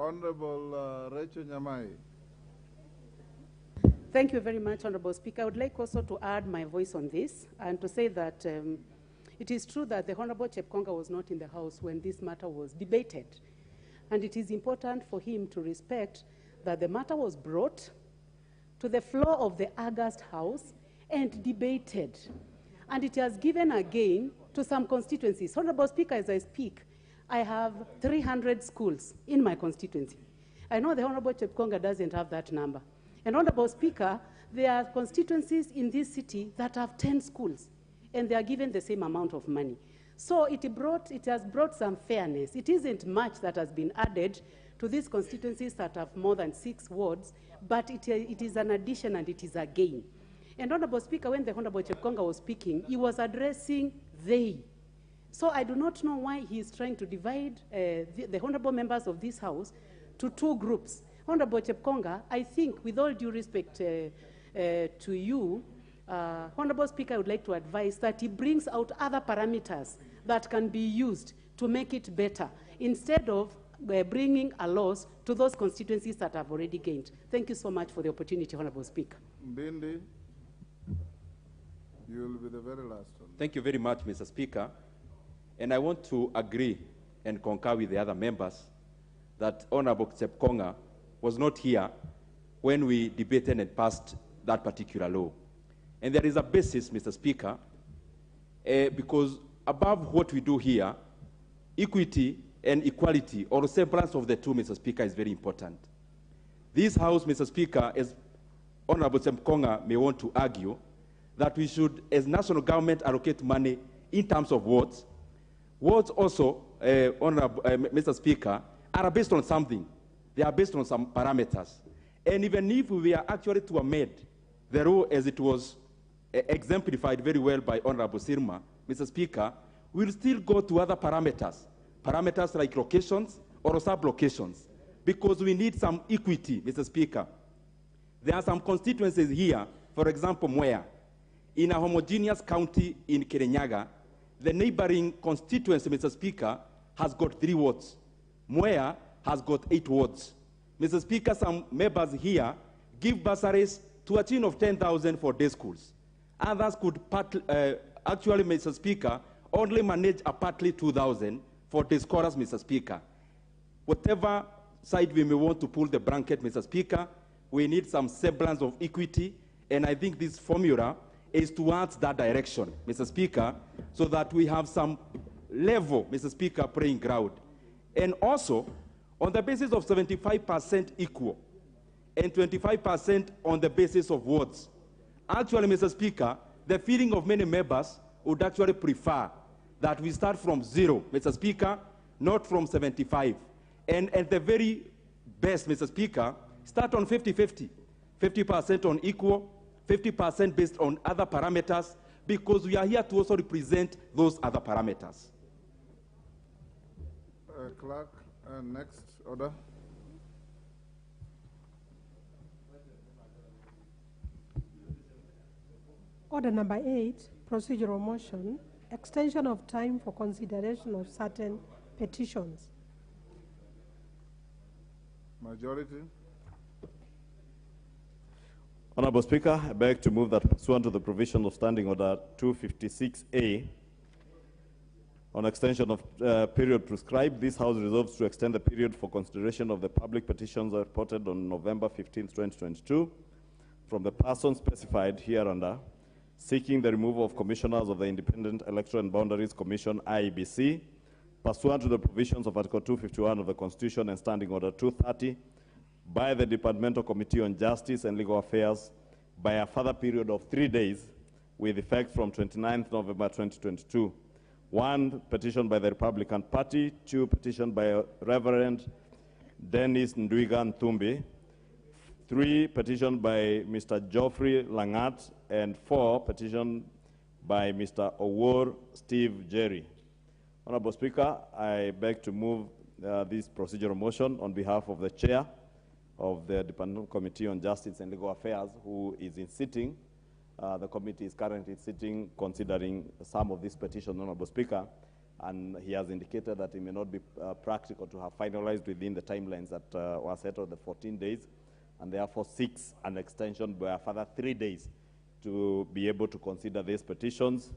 Honorable Rachel Nyamai. Thank you very much, Honorable Speaker. I would like also to add my voice on this and to say that it is true that the Honorable CHEPKONGA was not in the House when this matter was debated. And it is important for him to respect that the matter was brought to the floor of the August House and debated. And it has given again to some constituencies. Honorable Speaker, as I speak, I have 300 schools in my constituency. I know the Honorable CHEPKONGA doesn't have that number. And Honorable Speaker, there are constituencies in this city that have 10 schools, and they are given the same amount of money. So it has brought some fairness. It isn't much that has been added to these constituencies that have more than 6 wards, but it is an addition and it is a gain. And Honorable Speaker, when the Honorable CHEPKONGA was speaking, he was addressing they. So I do not know why he is trying to divide the honorable members of this House to 2 groups. Honorable CHEPKONGA, I think, with all due respect to you, Honorable Speaker, I would like to advise that he brings out other parameters that can be used to make it better, instead of bringing a loss to those constituencies that have already gained. Thank you so much for the opportunity, Honorable Speaker. Bindi, you will be the very last one. Thank you very much, Mr. Speaker. And I want to agree and concur with the other members that Honorable CHEPKONGA was not here when we debated and passed that particular law. And there is a basis, Mr. Speaker, because above what we do here, equity and equality, or semblance of the two, Mr. Speaker, is very important. This House, Mr. Speaker, as Honorable CHEPKONGA may want to argue, that we should, as national government, allocate money in terms of wards. Wards also, Mr. Speaker, are based on something. They are based on some parameters. And even if we were actually to amend the rule as it was exemplified very well by Honorable Sirma, Mr. Speaker, we'll still go to other parameters like locations or sub-locations, because we need some equity, Mr. Speaker. There are some constituencies here, for example, Mwea, in a homogeneous county in Kirinyaga, the neighboring constituency, Mr. Speaker, has got 3 wards. Mwea has got 8 wards. Mr. Speaker, some members here give bursaries to a tune of 10,000 for day schools. Others could actually, Mr. Speaker, only manage a partly 2,000 for day scholars, Mr. Speaker. Whatever side we may want to pull the blanket, Mr. Speaker, we need some semblance of equity, and I think this formula is towards that direction, Mr. Speaker, so that we have some level, Mr. Speaker, playing ground. And also, on the basis of 75% equal and 25% on the basis of wards. Actually, Mr. Speaker, the feeling of many members would actually prefer that we start from 0, Mr. Speaker, not from 75. And at the very best, Mr. Speaker, start on 50-50. 50% on equal, 50% based on other parameters, because we are here to also represent those other parameters. Clerk, next order. Order number 8, procedural motion, extension of time for consideration of certain petitions. Majority. Honorable Speaker, I beg to move that pursuant to the provision of Standing Order 256A, on extension of period prescribed, this House resolves to extend the period for consideration of the public petitions reported on November 15, 2022, from the person specified hereunder, seeking the removal of commissioners of the Independent Electoral and Boundaries Commission, IEBC, pursuant to the provisions of Article 251 of the Constitution and Standing Order 230, by the Departmental Committee on Justice and Legal Affairs by a further period of 3 days, with effect from 29th November 2022. 1 petition by the Republican Party, 2 petition by Reverend Dennis Ndwiga Nthumbi, 3 petition by Mr. Geoffrey Langat, and 4 petition by Mr. Owor Steve Jerry. Honorable Speaker, I beg to move this procedural motion on behalf of the Chair of the Departmental Committee on Justice and Legal Affairs, who is in sitting. The committee is currently sitting, considering some of these petitions, Honorable Speaker. and he has indicated that it may not be practical to have finalized within the timelines that were set of the 14 days, and therefore seeks an extension by a further 3 days to be able to consider these petitions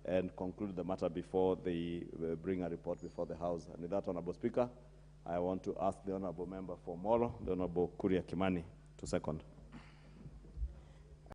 and conclude the matter before they bring a report before the House. And with that, Honorable Speaker, I want to ask the Honorable Member for Moro, the Honorable Kuria Kimani, to second.